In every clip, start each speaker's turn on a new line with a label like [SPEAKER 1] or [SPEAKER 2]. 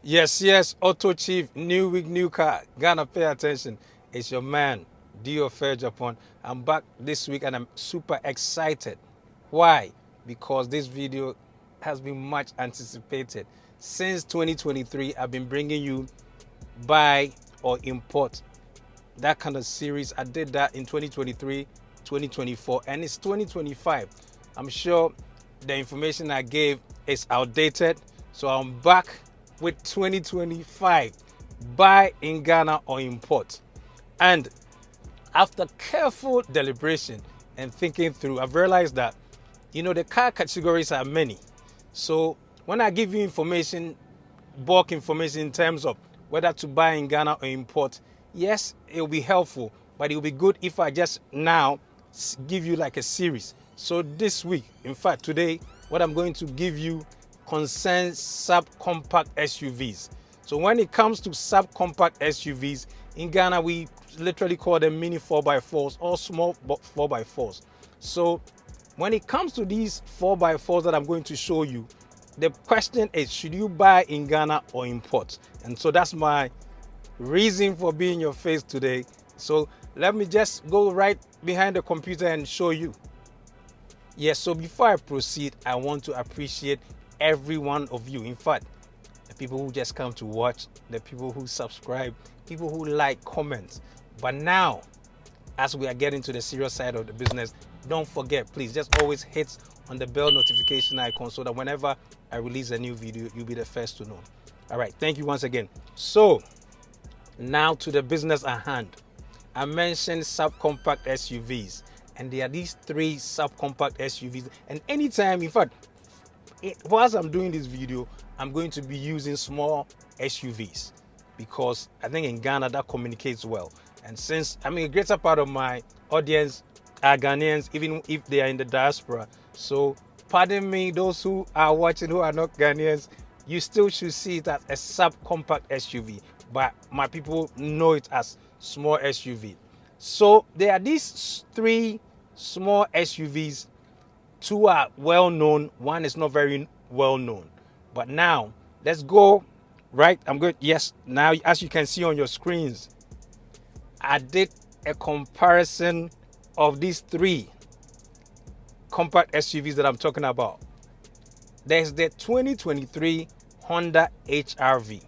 [SPEAKER 1] Yes, AutoChief, new week, new car. Ghana, pay attention. It's your man, Dio Fair Japan. I'm back this week and I'm super excited. Why? Because this video has been much anticipated. Since 2023, I've been bringing you buy or import, that kind of series. I did that in 2023, 2024, and it's 2025. I'm sure the information I gave is outdated, so I'm back with 2025 buy in Ghana or import. And after careful deliberation and thinking through, I've realized that the car categories are many. So when I give you information, bulk information in terms of whether to buy in Ghana or import, yes, it will be helpful, but it will be good if I just now give you like a series. So this week, in fact, today, what I'm going to give you concerns subcompact SUVs. So when it comes to subcompact SUVs, in Ghana, we literally call them mini 4x4s or small 4x4s. So when it comes to these 4x4s that I'm going to show you, the question is, should you buy in Ghana or import? And so that's my reason for being your face today. So let me just go right behind the computer and show you. Yes, so before I proceed, I want to appreciate every one of you. In fact, the people who just come to watch, the people who subscribe, people who like, comments. But now, as we are getting to the serious side of the business, don't forget, please just always hit on the bell notification icon so that whenever I release a new video, you'll be the first to know. All right, thank you once again. So now to the business at hand. I mentioned subcompact SUVs, and there are these three subcompact SUVs. And anytime, in fact, whilst I'm doing this video, I'm going to be using small SUVs because I think in Ghana that communicates well. And since a greater part of my audience are Ghanaians, even if they are in the diaspora, so pardon me, those who are watching who are not Ghanaians, you still should see it as a subcompact SUV, but my people know it as small SUV. So there are these three small SUVs. Two are well known, one is not very well known. But now let's go right. I'm good. Yes, now as you can see on your screens, I did a comparison of these three compact SUVs that I'm talking about. There's the 2023 Honda HR-V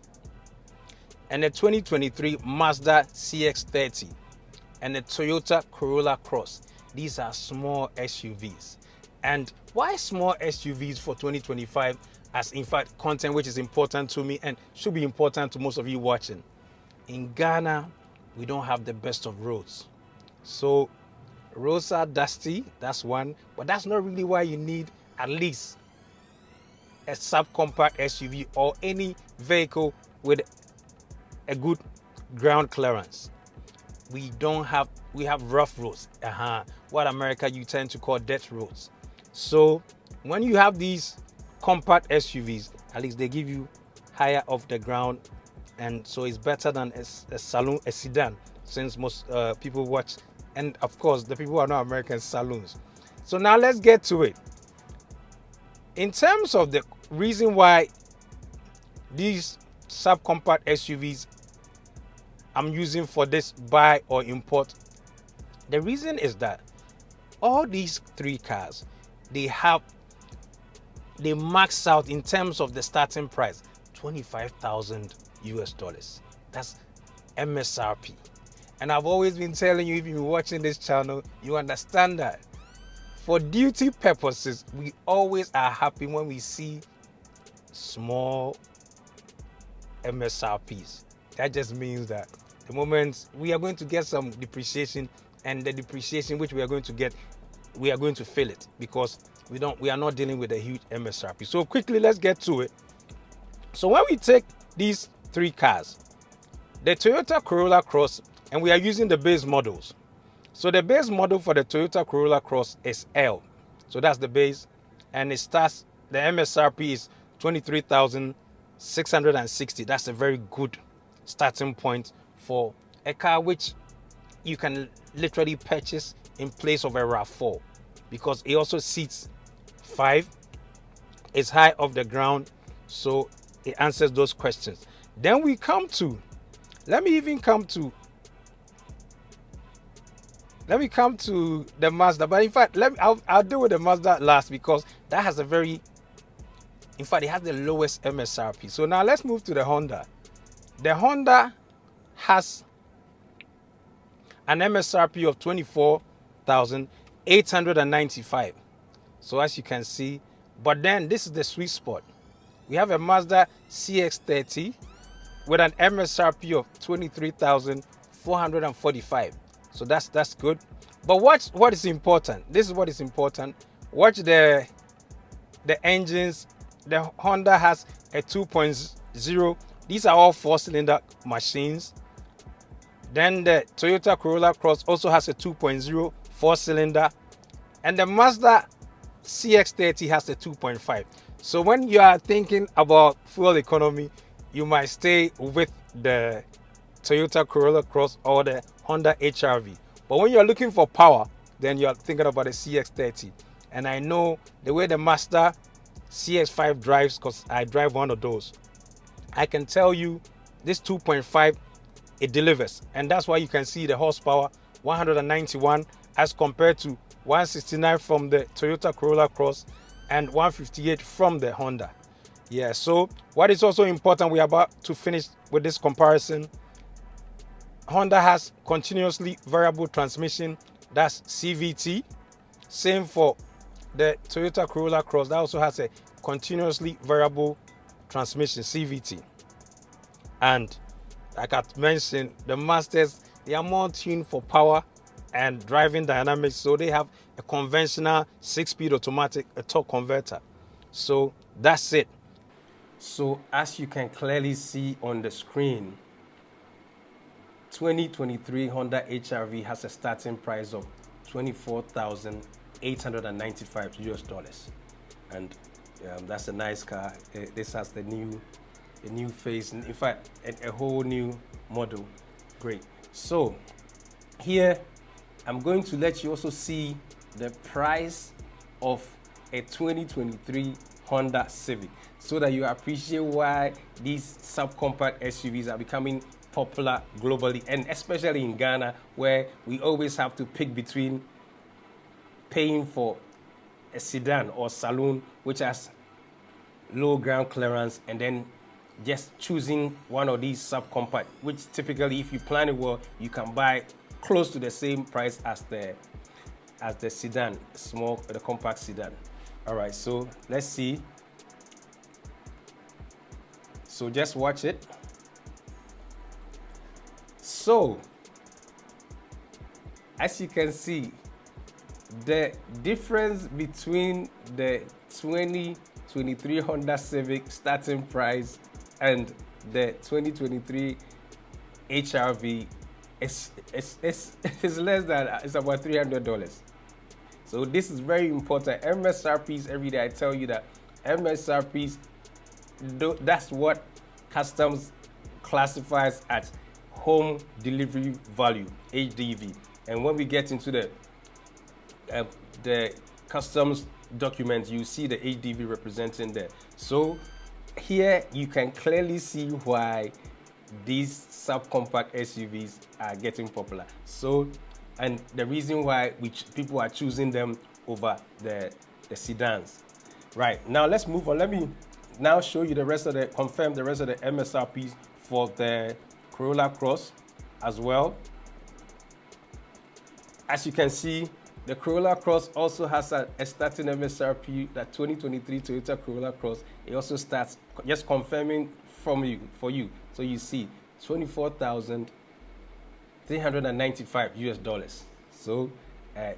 [SPEAKER 1] and the 2023 Mazda CX-30 and the Toyota Corolla Cross. These are small SUVs. And why small SUVs for 2025? As in fact, content which is important to me and should be important to most of you watching. In Ghana, we don't have the best of roads. So roads are dusty, that's one, but that's not really why you need at least a subcompact SUV or any vehicle with a good ground clearance. We have rough roads. What America you tend to call dirt roads. So when you have these compact SUVs, at least they give you higher off the ground, and so it's better than a sedan, since most people watch, and of course the people who are not American, saloons. So now let's get to it. In terms of the reason why these subcompact SUVs I'm using for this buy or import, the reason is that all these three cars, they max out in terms of the starting price, 25,000 US dollars. That's MSRP. And I've always been telling you, if you've been watching this channel, you understand that for duty purposes, we always are happy when we see small MSRPs. That just means that the moment we are going to get some depreciation, and the depreciation which we are going to get, we are going to feel it because we are not dealing with a huge MSRP. So quickly, let's get to it. So when we take these three cars, the Toyota Corolla Cross, and we are using the base models. So the base model for the Toyota Corolla Cross is L. So that's the base, and it starts, the MSRP is 23,660. That's a very good starting point for a car which you can literally purchase in place of a RAV4, because it also seats 5, it's high off the ground, so it answers those questions. Then we come to, let me come to the Mazda. But in fact, I'll deal with the Mazda last, because that has a very, in fact, it has the lowest MSRP. So now let's move to the Honda. The Honda has an MSRP of 24,895. So as you can see, but then this is the sweet spot. We have a Mazda CX-30 with an MSRP of 23,445. So that's good. But watch what is important. This is what is important. Watch the engines. The Honda has a 2.0. These are all 4-cylinder machines. Then the Toyota Corolla Cross also has a 2.0 4-cylinder. And the Mazda CX-30 has a 2.5. So when you are thinking about fuel economy, you might stay with the Toyota Corolla Cross or the Honda HR-V. But when you're looking for power, then you're thinking about the CX-30. And I know the way the Mazda CX-5 drives, because I drive one of those, I can tell you this 2.5, it delivers. And that's why you can see the horsepower 191 as compared to 169 from the Toyota Corolla Cross and 158 from the Honda. Yeah, so what is also important, we're about to finish with this comparison. Honda has continuously variable transmission, that's CVT. Same for the Toyota Corolla Cross, that also has a continuously variable transmission, CVT. And like I mentioned, the Masters, they are more tuned for power and driving dynamics. So they have a conventional 6-speed automatic, a torque converter. So that's it. So as you can clearly see on the screen, 2023 Honda HR-V has a starting price of $24,895 US. And that's a nice car. This has the new face, in fact a whole new model. Great. So here I'm going to let you also see the price of a 2023 Honda Civic, so that you appreciate why these subcompact SUVs are becoming popular globally, and especially in Ghana, where we always have to pick between paying for a sedan or saloon which has low ground clearance, and then just choosing one of these subcompact, which typically, if you plan it well, you can buy close to the same price as the sedan, the compact sedan. All right, so let's see. So just watch it. So as you can see, the difference between the 2023 Honda Civic starting price and the 2023 HR-V is less than, it's about $300. So this is very important. MSRPs, every day I tell you that MSRPs, that's what customs classifies as home delivery value, HDV. And when we get into the customs document, you see the HDV representing there. So here you can clearly see why these subcompact SUVs are getting popular. So, and the reason why people are choosing them over the sedans. Right, now let's move on. Let me now show you confirm the rest of the MSRPs for the Corolla Cross as well. As you can see, the Corolla Cross also has a starting MSRP, that 2023 Toyota Corolla Cross. It also starts, just confirming for you. So you see $24,395 US. So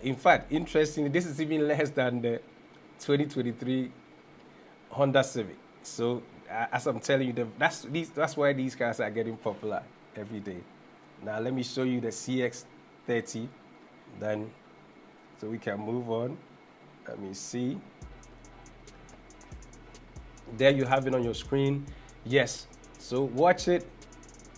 [SPEAKER 1] in fact, interestingly, this is even less than the 2023 Honda Civic. So as I'm telling you, that's why these cars are getting popular every day. Now let me show you the CX-30, then so we can move on. Let me see. There you have it on your screen. Yes, so watch it.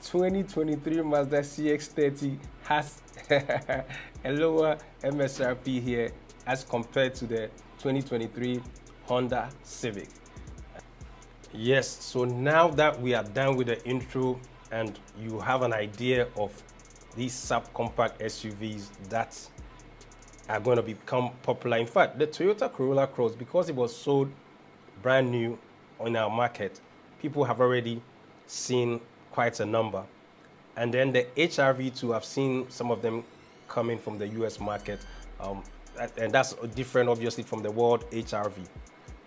[SPEAKER 1] 2023 Mazda CX-30 has a lower MSRP here as compared to the 2023 Honda Civic.
[SPEAKER 2] Yes, so now that we are done with the intro and you have an idea of these subcompact SUVs that are going to become popular. In fact, the Toyota Corolla Cross, because it was sold brand new on our market, people have already seen quite a number. And then the HRV2, I've seen some of them coming from the US market. And that's different, obviously, from the world HRV.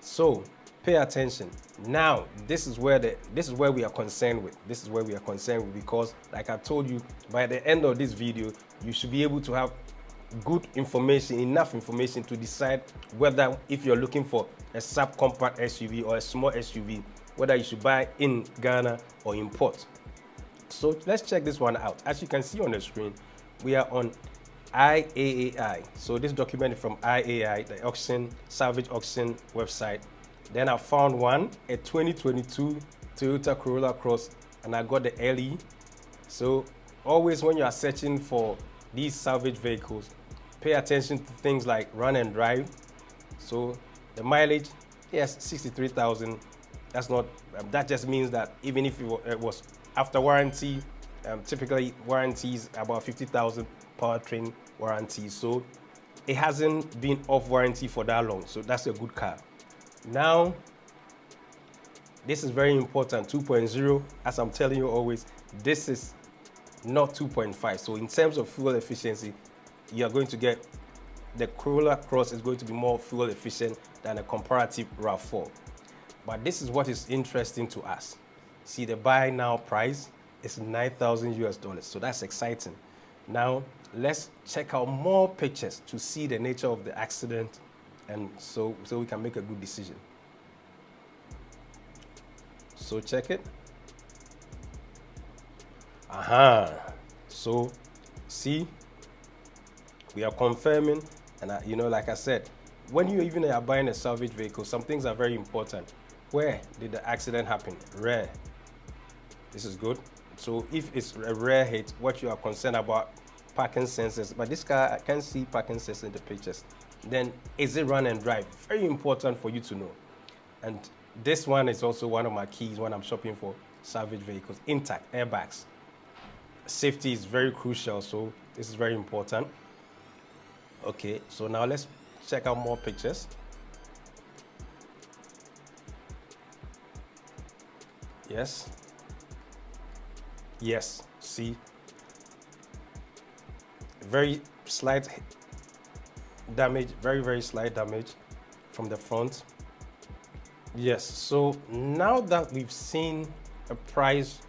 [SPEAKER 2] So pay attention. Now, this is where we are concerned with. This is where we are concerned with, because, like I told you, by the end of this video, you should be able to have good information, enough information to decide whether, if you're looking for a subcompact SUV or a small SUV, whether you should buy in Ghana or import. So let's check this one out. As you can see on the screen, we are on IAAI. So this document is from IAAI, the auction, salvage auction website. Then I found one, a 2022 Toyota Corolla Cross, and I got the LE. So always when you are searching for these salvage vehicles, pay attention to things like run and drive. So the mileage, yes, 63,000. That's not, that just means that even if it was after warranty, typically warranties about 50,000 powertrain warranty. So it hasn't been off warranty for that long. So that's a good car. Now, this is very important, 2.0, as I'm telling you always, this is not 2.5. So in terms of fuel efficiency, you're going to get, the Corolla Cross is going to be more fuel efficient than a comparative RAV4. But this is what is interesting to us. See, the buy now price is 9,000 US dollars. So that's exciting. Now, let's check out more pictures to see the nature of the accident, and so we can make a good decision. So check it. So see, we are confirming, and like I said, when you even are buying a salvage vehicle, some things are very important. Where did the accident happen? Rare. This is good. So if it's a rare hit, what you are concerned about, parking sensors. But this car, I can see parking sensors in the pictures. Then is it run and drive? Very important for you to know. And this one is also one of my keys when I'm shopping for salvage vehicles. Intact airbags. Safety is very crucial, so this is very important. Okay, so now let's check out more pictures. Yes. Yes, see. Very slight damage, very slight damage from the front. Yes, so now that we've seen a price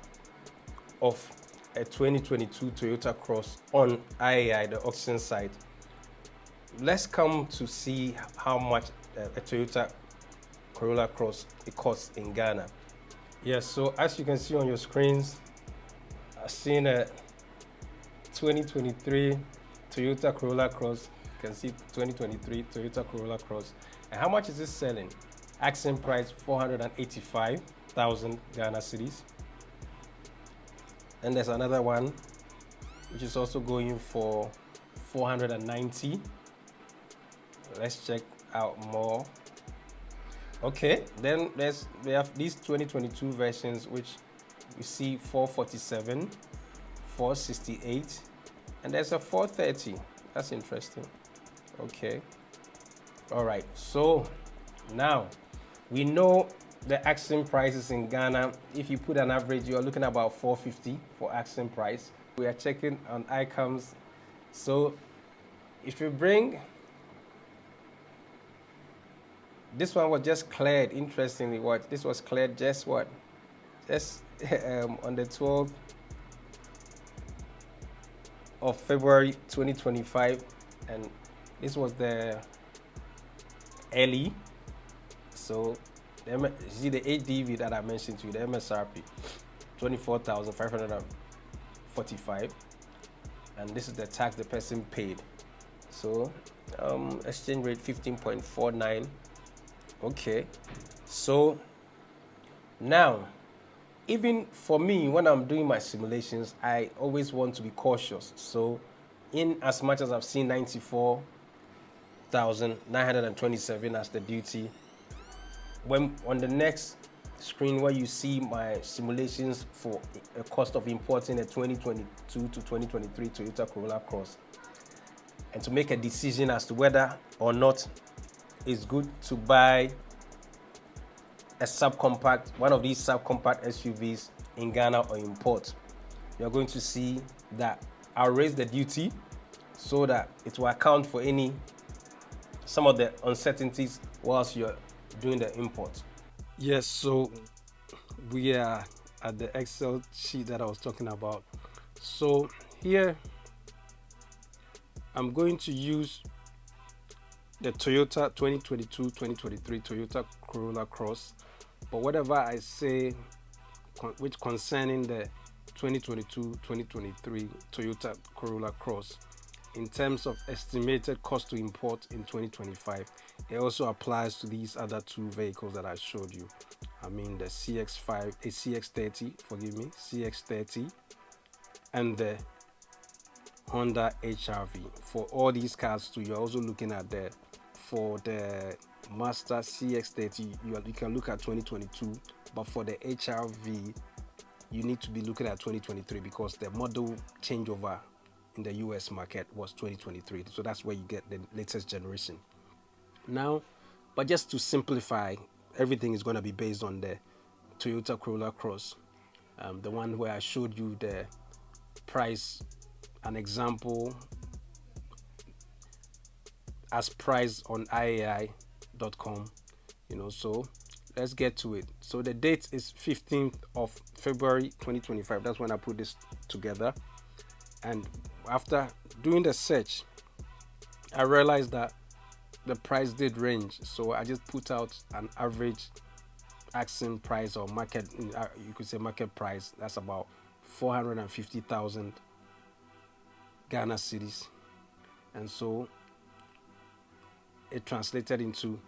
[SPEAKER 2] of a 2022 Toyota Cross on IAI, the auction site, let's come to see how much a Toyota Corolla Cross it costs in Ghana. Yes, so as you can see on your screens, I've seen a 2023 Toyota Corolla Cross. You can see 2023 Toyota Corolla Cross. And how much is this selling? Asking price 485,000 Ghana cedis. And there's another one which is also going for 490. Let's check out more. Okay, then we have these 2022 versions, which you see 447, 468, and there's a 430. That's interesting. Okay. All right. So now we know the asking prices in Ghana. If you put an average, you are looking at about 450 for asking price. We are checking on ICOMs. So if you bring, this one was just cleared. Interestingly, this was cleared just on the 12th of February 2025, and this was the LE. So see the 8DV that I mentioned to you, the MSRP 24,545, and this is the tax the person paid. So exchange rate 15.49. Okay, so now, even for me, when I'm doing my simulations, I always want to be cautious. So in as much as I've seen 94,927 as the duty, when on the next screen where you see my simulations for a cost of importing a 2022 to 2023 Toyota Corolla Cross, and to make a decision as to whether or not it's good to buy a subcompact, one of these subcompact SUVs in Ghana or import. You're going to see that I'll raise the duty so that it will account for some of the uncertainties whilst you're doing the import.
[SPEAKER 1] Yes, so we are at the Excel sheet that I was talking about. So here I'm going to use the Toyota 2022-2023 Toyota Corolla Cross, but whatever I say which concerning the 2022-2023 Toyota Corolla Cross in terms of estimated cost to import in 2025, it also applies to these other two vehicles that I showed you. I mean the CX30, forgive me, CX30 and the Honda HR-V. For all these cars too, you're also looking at for the Mazda CX30, you can look at 2022, but for the HR-V, you need to be looking at 2023 because the model changeover in the US market was 2023. So that's where you get the latest generation. Now, but just to simplify, everything is going to be based on the Toyota Corolla Cross, the one where I showed you the price, an example as priced on IAI.com, so let's get to it. So the date is 15th of February 2025. That's when I put this together. And after doing the search, I realized that the price did range. So I just put out an average asking price or market, you could say market price. That's about 450,000 Ghana cedis. And so it translated into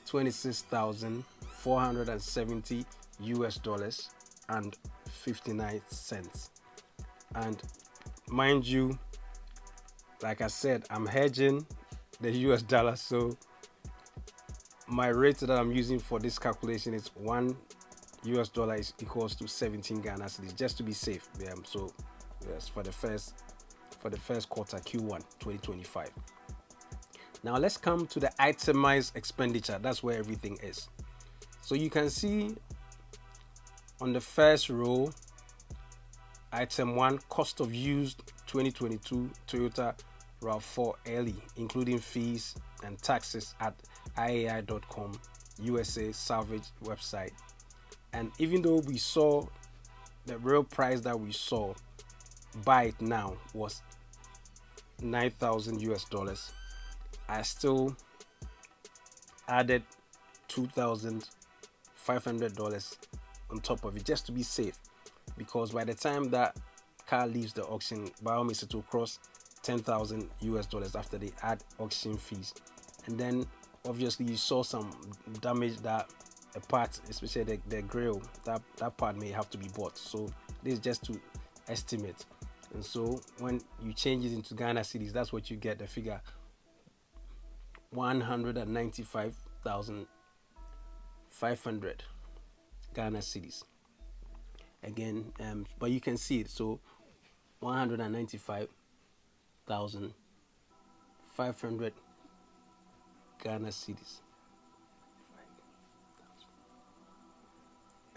[SPEAKER 1] 26,470 US dollars and 59 cents. And mind you, like I said, I'm hedging the US dollar, so my rate that I'm using for this calculation is $1 is equals to 17 Ghana cedis, just to be safe. So yes, for the first quarter, Q1 2025. Now let's come to the itemized expenditure. That's where everything is. So you can see on the first row, item 1, cost of used 2022 Toyota RAV4 LE, including fees and taxes at IAI.com, USA salvage website. And even though we saw the real price that we saw, buy it now, was 9,000 US dollars, I still added $2,500 on top of it just to be safe, because by the time that car leaves the auction, by all means it will cross 10,000 US dollars after they add auction fees. And then obviously you saw some damage, that a part, especially the grill, that part may have to be bought. So this is just to estimate. And so when you change it into Ghana cedis, that's what you get, the figure 195,500 Ghana cedis. Again, but you can see it. So 195,500 Ghana cedis.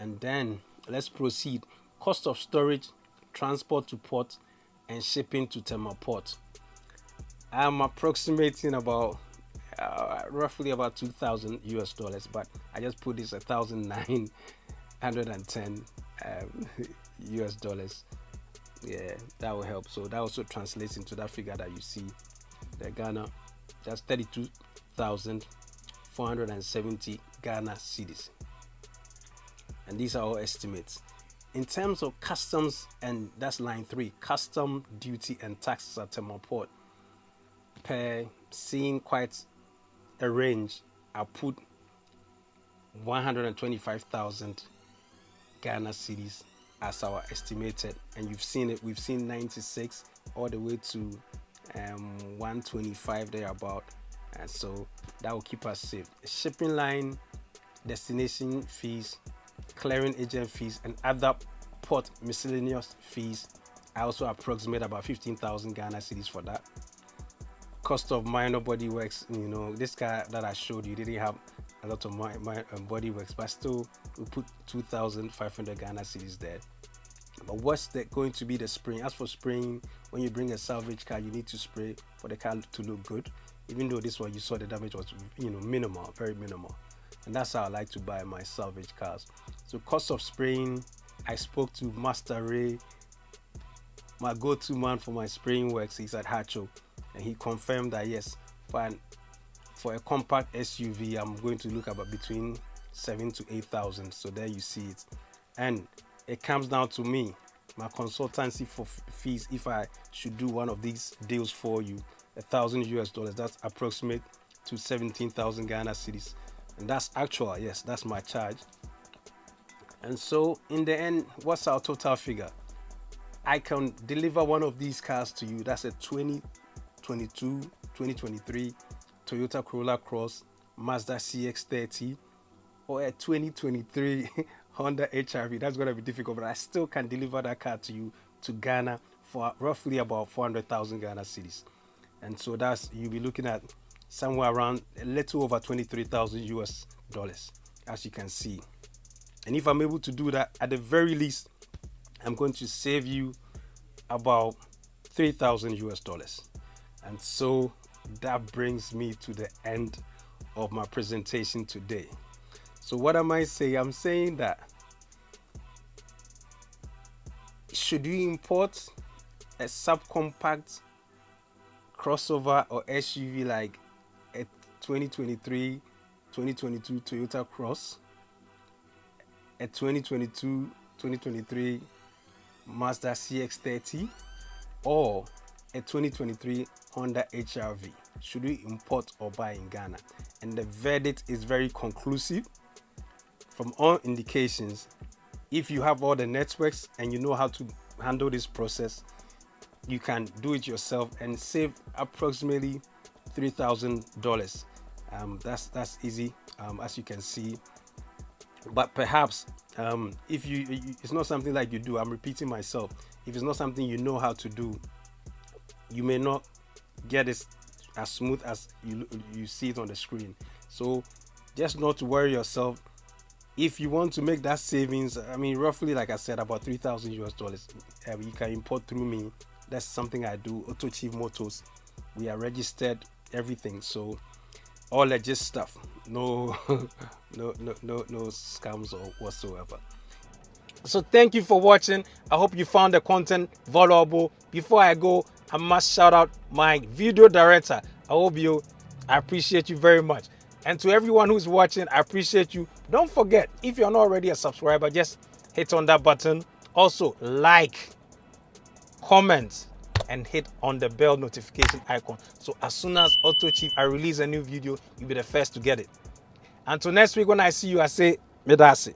[SPEAKER 1] And then let's proceed. Cost of storage, transport to port, and shipping to Tema Port. I'm approximating about roughly about 2,000 US dollars, but I just put this 1,910 US dollars. Yeah, that will help. So that also translates into that figure that you see, the Ghana, that's 32,470 Ghana cedis. And these are all estimates. In terms of customs, and that's line 3, custom duty and taxes at Tema Port, per seeing quite a range, I put 125,000 Ghana cedis as our estimated, and you've seen it. We've seen 96 all the way to 125 thereabout, and so that will keep us safe. The shipping line
[SPEAKER 2] destination fees, clearing agent fees, and other port miscellaneous fees. I also approximate about 15,000 Ghana cedis for that. Cost of minor body works, this car that I showed you didn't have a lot of my body works, but still we put 2,500 Ghana cedis there. But what's going to be the spraying? As for spraying, when you bring a salvage car, you need to spray for the car to look good. Even though this one you saw the damage was minimal, very minimal. And that's how I like to buy my salvage cars. So cost of spraying, I spoke to Master Ray, my go-to man for my spraying works. He's at Hacho, and he confirmed that yes, for a compact SUV, I'm going to look about between 7,000 to 8,000. So there you see it. And it comes down to me, my consultancy for fees. If I should do one of these deals for you, $1,000 US, that's approximate to 17,000 Ghana cedis, and that's actual. Yes, that's my charge. And so in the end, what's our total figure? I can deliver one of these cars to you. That's a 2022, 2023 Toyota Corolla Cross, Mazda CX-30, or a 2023 Honda HR-V. That's going to be difficult, but I still can deliver that car to you to Ghana for roughly about 400,000 Ghana cedis. And so you'll be looking at somewhere around a little over 23,000 US dollars, as you can see. And if I'm able to do that, at the very least, I'm going to save you about 3,000 US dollars. And so that brings me to the end of my presentation today. So what am I saying? I'm saying that should you import a subcompact crossover or SUV like a 2023, 2022 Toyota Cross, a 2022, 2023 Mazda CX-30, or a 2023 Honda HR-V? Should we import or buy in Ghana? And the verdict is very conclusive. From all indications, if you have all the networks and you know how to handle this process, you can do it yourself and save approximately $3,000. That's easy, as you can see. But perhaps if it's not something like you do, I'm repeating myself, if it's not something you know how to do, you may not get it as smooth as you see it on the screen. So just not to worry yourself. If you want to make that savings, I mean, roughly, like I said, about 3,000 US dollars, you can import through me. That's something I do. AutoChief Motors, we are registered, everything. So all legit stuff. No no scams or whatsoever. So thank you for watching. I hope you found the content valuable. Before I go, I must shout out my video director. I appreciate you very much. And to everyone who's watching, I appreciate you. Don't forget, if you're not already a subscriber, just hit on that button. Also, like, comment, and hit on the bell notification icon. So as soon as AutoChief, I release a new video, you'll be the first to get it. Until next week, when I see you, I say, Medasi.